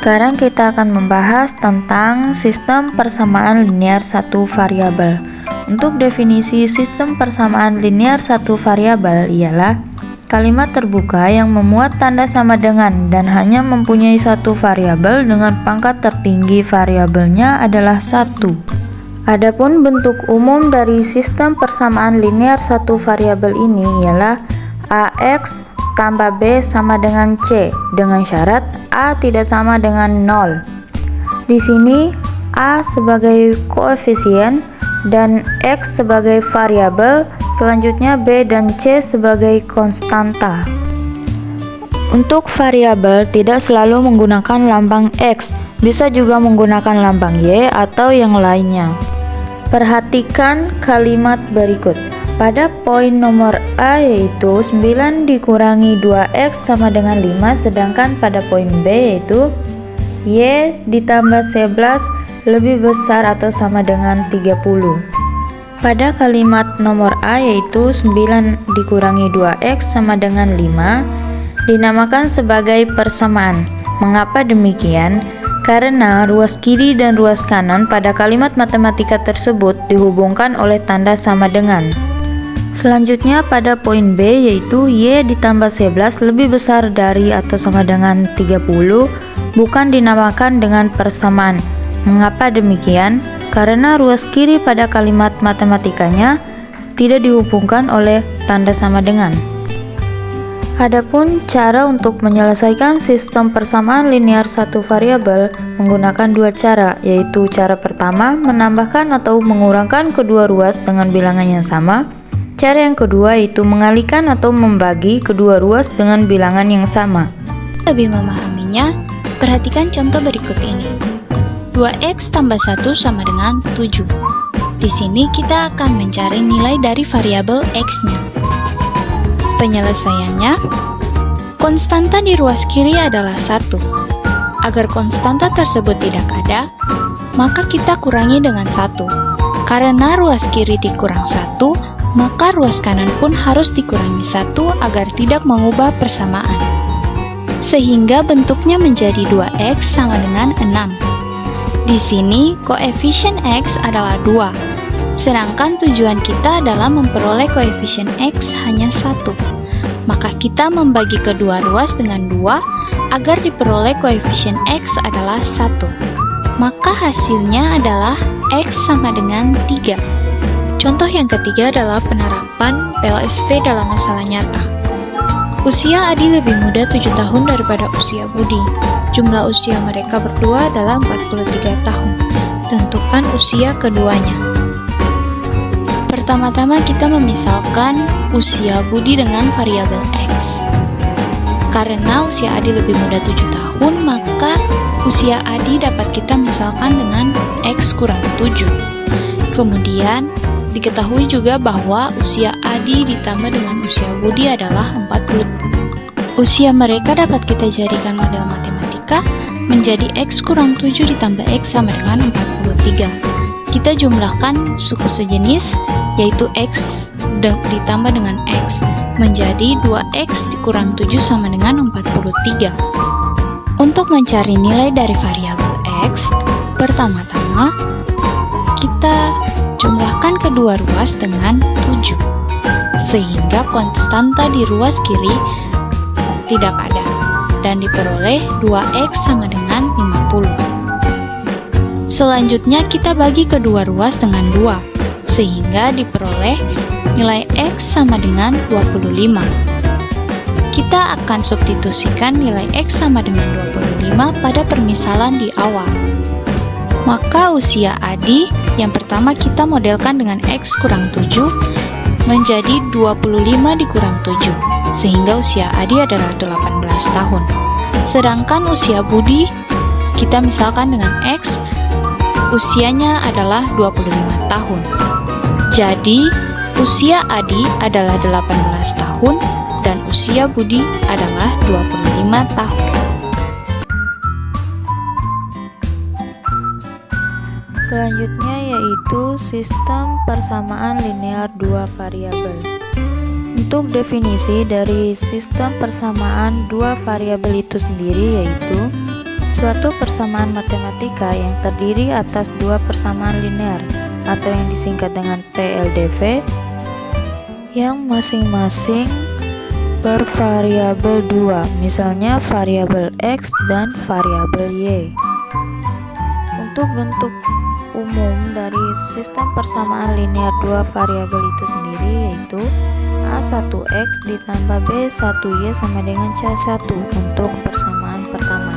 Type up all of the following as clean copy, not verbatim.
Sekarang kita akan membahas tentang sistem persamaan linear satu variabel. Untuk definisi sistem persamaan linear satu variabel ialah kalimat terbuka yang memuat tanda sama dengan dan hanya mempunyai satu variabel dengan pangkat tertinggi variabelnya adalah 1. Adapun bentuk umum dari sistem persamaan linear satu variabel ini ialah AX tambah B sama dengan C dengan syarat A tidak sama dengan 0. Di sini A sebagai koefisien dan X sebagai variabel, selanjutnya B dan C sebagai konstanta. Untuk variabel tidak selalu menggunakan lambang X, bisa juga menggunakan lambang Y atau yang lainnya. Perhatikan kalimat berikut. Pada poin nomor A yaitu 9 dikurangi 2X sama dengan 5, sedangkan pada poin B yaitu Y ditambah 11 lebih besar atau sama dengan 30. Pada kalimat nomor A yaitu 9 dikurangi 2X sama dengan 5 dinamakan sebagai persamaan. Mengapa demikian? Karena ruas kiri dan ruas kanan pada kalimat matematika tersebut dihubungkan oleh tanda sama dengan. Selanjutnya pada poin B yaitu Y ditambah 11 lebih besar dari atau sama dengan 30 bukan dinamakan dengan persamaan. Mengapa demikian? Karena ruas kiri pada kalimat matematikanya tidak dihubungkan oleh tanda sama dengan. Adapun cara untuk menyelesaikan sistem persamaan linear satu variabel menggunakan dua cara, yaitu cara pertama menambahkan atau mengurangkan kedua ruas dengan bilangan yang sama. Cara yang kedua yaitu mengalihkan atau membagi kedua ruas dengan bilangan yang sama. Lebih memahaminya, perhatikan contoh berikut ini. 2x tambah 1 sama dengan 7. Di sini kita akan mencari nilai dari variabel x-nya. Penyelesaiannya, konstanta di ruas kiri adalah 1. Agar konstanta tersebut tidak ada, maka kita kurangi dengan 1. Karena ruas kiri dikurang 1, maka ruas kanan pun harus dikurangi 1 agar tidak mengubah persamaan. Sehingga bentuknya menjadi 2x sama dengan 6. Di sini koefisien x adalah 2, sedangkan tujuan kita adalah memperoleh koefisien x hanya 1. Maka kita membagi kedua ruas dengan 2 agar diperoleh koefisien x adalah 1. Maka hasilnya adalah x sama dengan 3. Contoh yang ketiga adalah penerapan PLSV dalam masalah nyata. Usia Adi lebih muda 7 tahun daripada usia Budi. Jumlah usia mereka berdua adalah 43 tahun. Tentukan usia keduanya. Pertama-tama kita memisalkan usia Budi dengan variabel X. Karena usia Adi lebih muda 7 tahun, maka usia Adi dapat kita misalkan dengan X kurang 7. Kemudian, diketahui juga bahwa usia Adi ditambah dengan usia Budi adalah 40. Usia mereka dapat kita jadikan model matematika menjadi X kurang 7 ditambah X sama dengan 43. Kita jumlahkan suku sejenis, yaitu X ditambah dengan X, menjadi 2X dikurang 7 sama dengan 43. Untuk mencari nilai dari variabel X, pertama-tama kita jumlahkan kedua ruas dengan 7, sehingga konstanta di ruas kiri tidak ada, dan diperoleh 2x sama dengan 50. Selanjutnya kita bagi kedua ruas dengan 2, sehingga diperoleh nilai x sama dengan 25. Kita akan substitusikan nilai x sama dengan 25 pada permisalan di awal. Maka usia Adi yang pertama kita modelkan dengan X kurang 7 menjadi 25 dikurang 7, sehingga usia Adi adalah 18 tahun. Sedangkan usia Budi kita misalkan dengan X, usianya adalah 25 tahun. Jadi Usia Adi adalah 18 tahun dan usia Budi adalah 25 tahun. Selanjutnya yaitu sistem persamaan linear dua variabel. Untuk definisi dari sistem persamaan dua variabel itu sendiri yaitu suatu persamaan matematika yang terdiri atas dua persamaan linear atau yang disingkat dengan PLDV yang masing-masing bervariabel 2, misalnya variabel X dan variabel Y. Untuk bentuk umum dari sistem persamaan linear dua variabel itu sendiri yaitu A1X ditambah B1Y sama dengan C1 untuk persamaan pertama.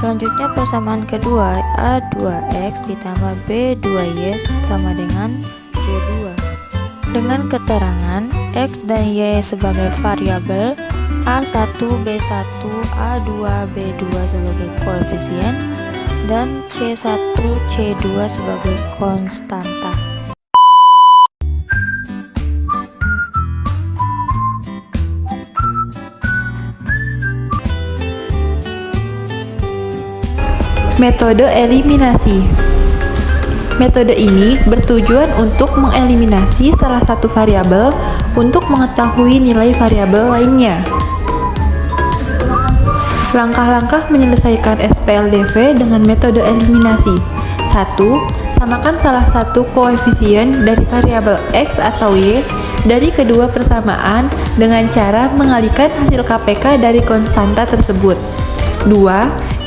Selanjutnya persamaan kedua A2X ditambah B2Y sama dengan C2 dengan keterangan X dan Y sebagai variabel, A1, B1, A2, B2 sebagai koefisien dan C1, C2 sebagai konstanta. Metode eliminasi. Metode ini bertujuan untuk mengeliminasi salah satu variabel untuk mengetahui nilai variabel lainnya. Langkah-langkah menyelesaikan SPLDV dengan metode eliminasi. 1. Samakan salah satu koefisien dari variabel X atau Y dari kedua persamaan dengan cara mengalihkan hasil KPK dari konstanta tersebut. 2.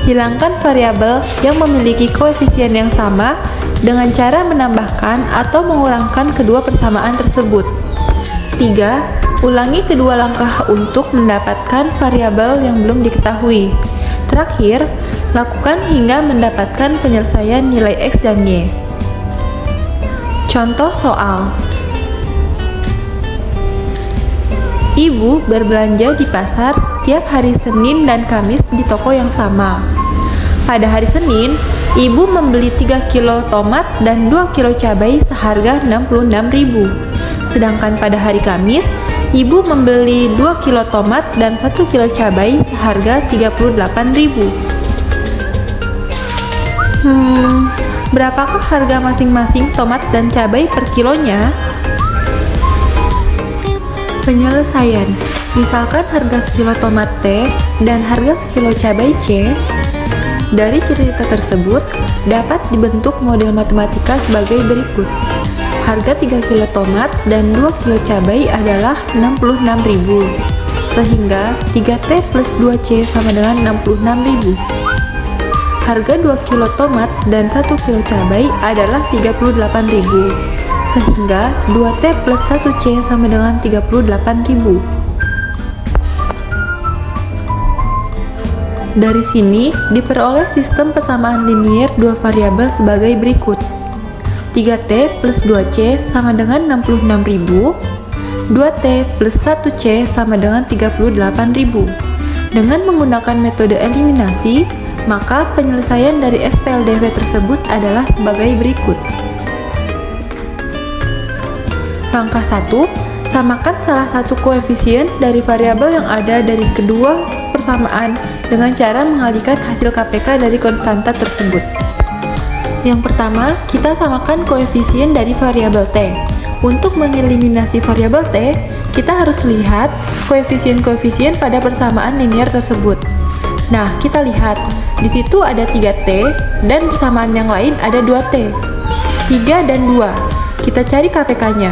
Hilangkan variabel yang memiliki koefisien yang sama dengan cara menambahkan atau mengurangkan kedua persamaan tersebut. 3. Ulangi kedua langkah untuk mendapatkan variabel yang belum diketahui. Terakhir, lakukan hingga mendapatkan penyelesaian nilai X dan Y. Contoh soal. Ibu berbelanja di pasar setiap hari Senin dan Kamis di toko yang sama. Pada hari Senin, ibu membeli 3 kilo tomat dan 2 kilo cabai seharga Rp66.000. Sedangkan pada hari Kamis, ibu membeli 2 kilo tomat dan 1 kilo cabai seharga Rp38.000. Berapakah harga masing-masing tomat dan cabai per kilonya? Penyelesaian. Misalkan harga sekilo tomat T dan harga sekilo cabai C. Dari cerita tersebut dapat dibentuk model matematika sebagai berikut. Harga 3 kilo tomat dan 2 kilo cabai adalah Rp66.000, sehingga 3T plus 2C sama dengan Rp66.000. Harga 2 kilo tomat dan 1 kilo cabai adalah Rp38.000, sehingga 2T plus 1C sama dengan Rp38.000. Dari sini diperoleh sistem persamaan linier dua variabel sebagai berikut. 3T plus 2C sama dengan Rp66.000, 2T plus 1C sama dengan Rp38.000. Dengan menggunakan metode eliminasi, maka penyelesaian dari SPLDV tersebut adalah sebagai berikut. Langkah 1. Samakan salah satu koefisien dari variabel yang ada dari kedua persamaan dengan cara mengalihkan hasil KPK dari konstanta tersebut. Yang pertama, kita samakan koefisien dari variabel T. Untuk mengeliminasi variabel T, kita harus lihat koefisien-koefisien pada persamaan linier tersebut. Nah, kita lihat, di situ ada 3T dan persamaan yang lain ada 2T. 3 dan 2. Kita cari KPK-nya.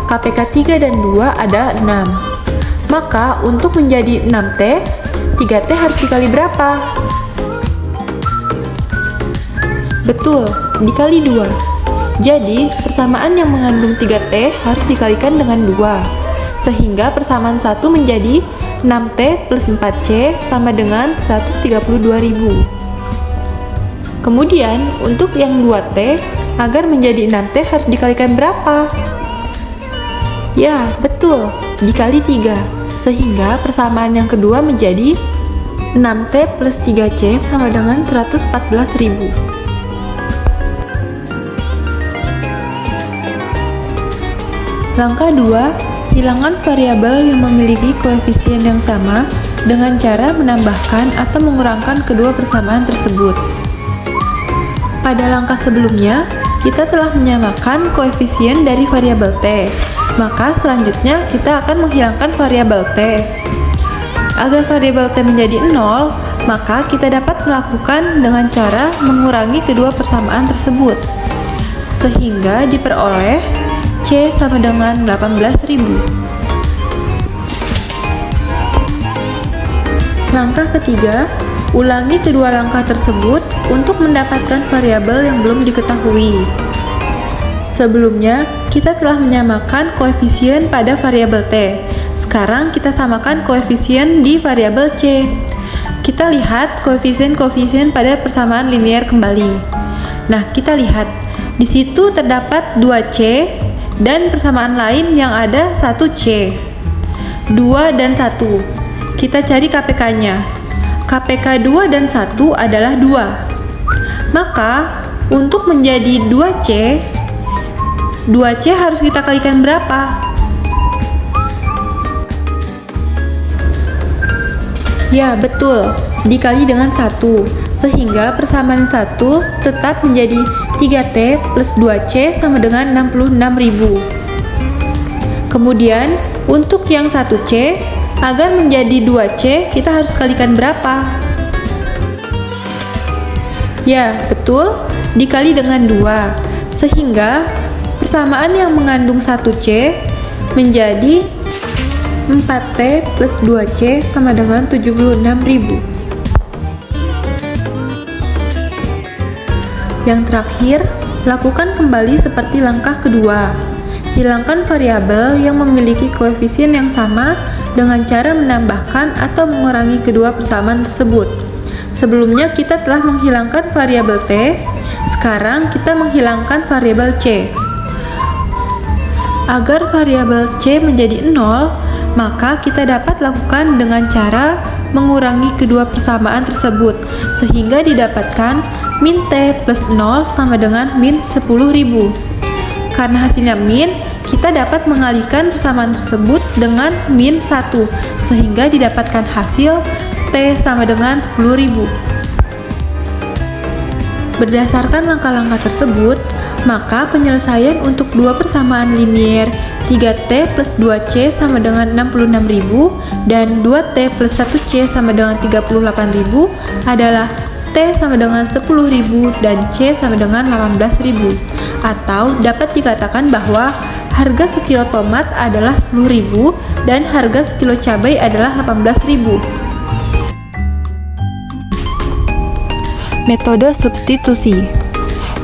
KPK 3 dan 2 ada 6. Maka untuk menjadi 6T, 3T harus dikali berapa? Betul, dikali 2. Jadi, persamaan yang mengandung 3T harus dikalikan dengan 2. Sehingga persamaan 1 menjadi 6T plus 4C sama dengan 132.000. Kemudian, untuk yang 2T, agar menjadi 6T harus dikalikan berapa? Ya, betul, dikali 3. Sehingga persamaan yang kedua menjadi 6T plus 3C sama dengan 114.000. Langkah 2, hilangkan variabel yang memiliki koefisien yang sama dengan cara menambahkan atau mengurangkan kedua persamaan tersebut. Pada langkah sebelumnya, kita telah menyamakan koefisien dari variabel T, maka selanjutnya kita akan menghilangkan variabel T. Agar variabel T menjadi 0, maka kita dapat melakukan dengan cara mengurangi kedua persamaan tersebut, sehingga diperoleh C sama dengan 18.000. Langkah ketiga, ulangi kedua langkah tersebut untuk mendapatkan variabel yang belum diketahui. Sebelumnya, kita telah menyamakan koefisien pada variabel T. Sekarang kita samakan koefisien di variabel C. Kita lihat koefisien-koefisien pada persamaan linier kembali. Nah, kita lihat di situ terdapat 2C dan persamaan lain yang ada 1C. 2 dan 1. Kita cari KPK-nya. KPK 2 dan 1 adalah 2. Maka, untuk menjadi 2C harus kita kalikan berapa? Ya, betul. Dikali dengan 1. Sehingga persamaan 1 tetap menjadi 3T plus 2C sama dengan 66.000. Kemudian, untuk yang 1C, agar menjadi 2C, kita harus kalikan berapa? Ya, betul, dikali dengan 2. Sehingga, persamaan yang mengandung 1C menjadi 4T plus 2C sama dengan 76.000. Yang terakhir, lakukan kembali seperti langkah kedua. Hilangkan variabel yang memiliki koefisien yang sama dengan cara menambahkan atau mengurangi kedua persamaan tersebut. Sebelumnya kita telah menghilangkan variabel T, sekarang kita menghilangkan variabel C. Agar variabel C menjadi 0, maka kita dapat lakukan dengan cara mengurangi kedua persamaan tersebut, sehingga didapatkan min T plus 0 sama dengan min 10.000. Karena hasilnya min, kita dapat mengalihkan persamaan tersebut dengan min 1, sehingga didapatkan hasil T sama dengan 10.000. Berdasarkan langkah-langkah tersebut, maka penyelesaian untuk dua persamaan linier 3T plus 2C sama dengan 66.000 dan 2T plus 1C sama dengan 38.000 adalah T sama dengan 10.000 dan C sama dengan 18.000. Atau dapat dikatakan bahwa harga sekilo tomat adalah 10.000 dan harga sekilo cabai adalah 18.000. Metode substitusi.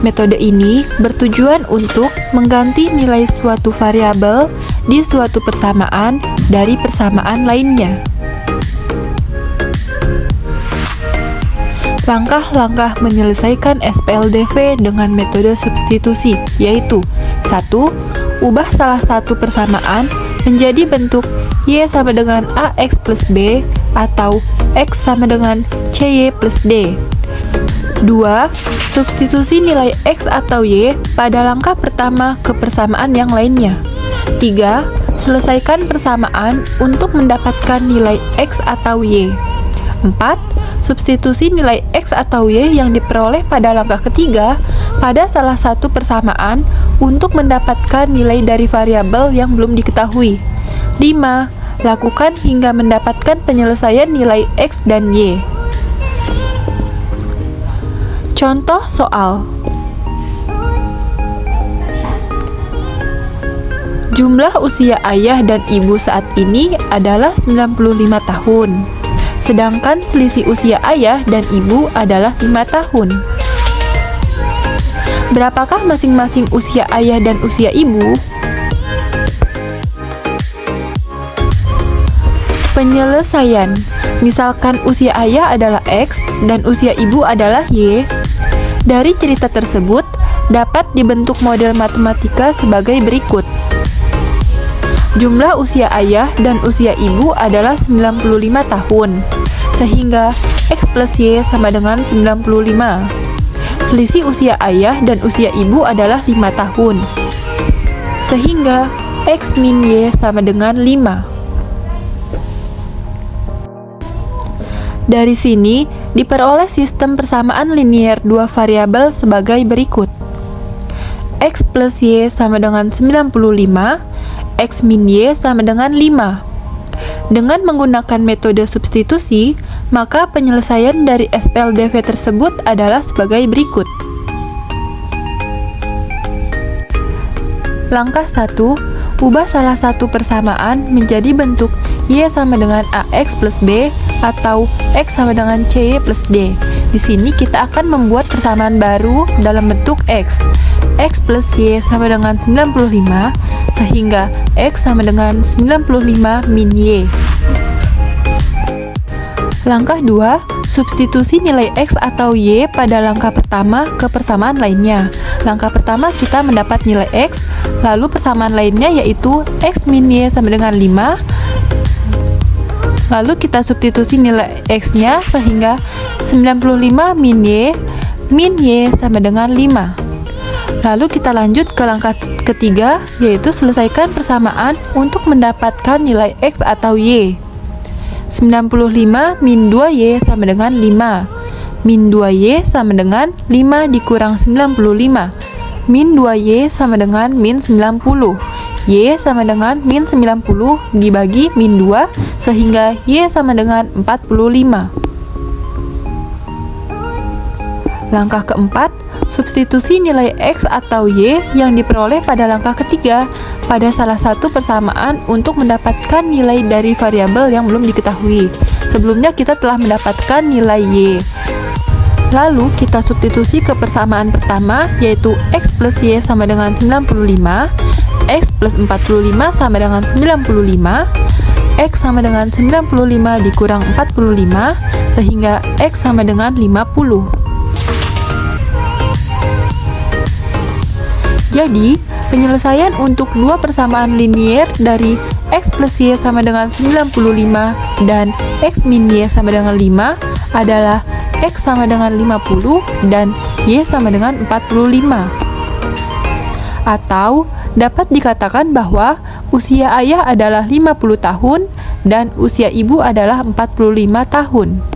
Metode ini bertujuan untuk mengganti nilai suatu variabel di suatu persamaan dari persamaan lainnya. Langkah-langkah menyelesaikan SPLDV dengan metode substitusi yaitu 1. Ubah salah satu persamaan menjadi bentuk Y sama dengan AX plus B atau X sama dengan CY plus D. 2. Substitusi nilai X atau Y pada langkah pertama ke persamaan yang lainnya. 3. Selesaikan persamaan untuk mendapatkan nilai X atau Y. 4. Substitusi nilai X atau Y yang diperoleh pada langkah ketiga pada salah satu persamaan untuk mendapatkan nilai dari variabel yang belum diketahui. 5. Lakukan hingga mendapatkan penyelesaian nilai X dan Y. Contoh soal. Jumlah usia ayah dan ibu saat ini adalah 95 tahun. Sedangkan selisih usia ayah dan ibu adalah 5 tahun. Berapakah masing-masing usia ayah dan usia ibu? Penyelesaian. Misalkan usia ayah adalah X dan usia ibu adalah Y. Dari cerita tersebut, dapat dibentuk model matematika sebagai berikut. Jumlah usia ayah dan usia ibu adalah 95 tahun, sehingga X plus Y sama dengan 95. Selisih usia ayah dan usia ibu adalah 5 tahun, sehingga X min Y sama dengan 5. Dari sini, diperoleh sistem persamaan linier dua variabel sebagai berikut. X plus Y sama dengan 95, X min Y sama dengan 5. Dengan menggunakan metode substitusi, maka penyelesaian dari SPLDV tersebut adalah sebagai berikut. Langkah 1, ubah salah satu persamaan menjadi bentuk Y sama dengan AX plus B atau X sama dengan CY plus D. Di sini kita akan membuat persamaan baru dalam bentuk X. X plus Y sama dengan 95, sehingga X sama dengan 95 min Y. Langkah 2, substitusi nilai X atau Y pada langkah pertama ke persamaan lainnya. Langkah pertama kita mendapat nilai X, lalu persamaan lainnya yaitu X min Y sama dengan 5. Lalu kita substitusi nilai X-nya sehingga 95 min Y sama dengan 5. Lalu kita lanjut ke langkah ketiga, yaitu selesaikan persamaan untuk mendapatkan nilai X atau Y. 95 min 2Y sama dengan 5. Min 2Y sama dengan 5 dikurang 95. Min 2Y sama dengan min 90. Y sama dengan min 90 dibagi min 2, sehingga Y sama dengan 45. Langkah keempat, substitusi nilai X atau Y yang diperoleh pada langkah ketiga pada salah satu persamaan untuk mendapatkan nilai dari variabel yang belum diketahui. Sebelumnya kita telah mendapatkan nilai Y. Lalu kita substitusi ke persamaan pertama, yaitu X plus Y sama dengan 95, X plus 45 sama dengan 95, X sama dengan 95 dikurang 45, sehingga X sama dengan 50. Jadi, penyelesaian untuk dua persamaan linier dari X plus Y sama dengan 95 dan X min Y sama dengan 5 adalah X sama dengan 50 dan Y sama dengan 45. Atau, dapat dikatakan bahwa usia ayah adalah 50 tahun dan usia ibu adalah 45 tahun.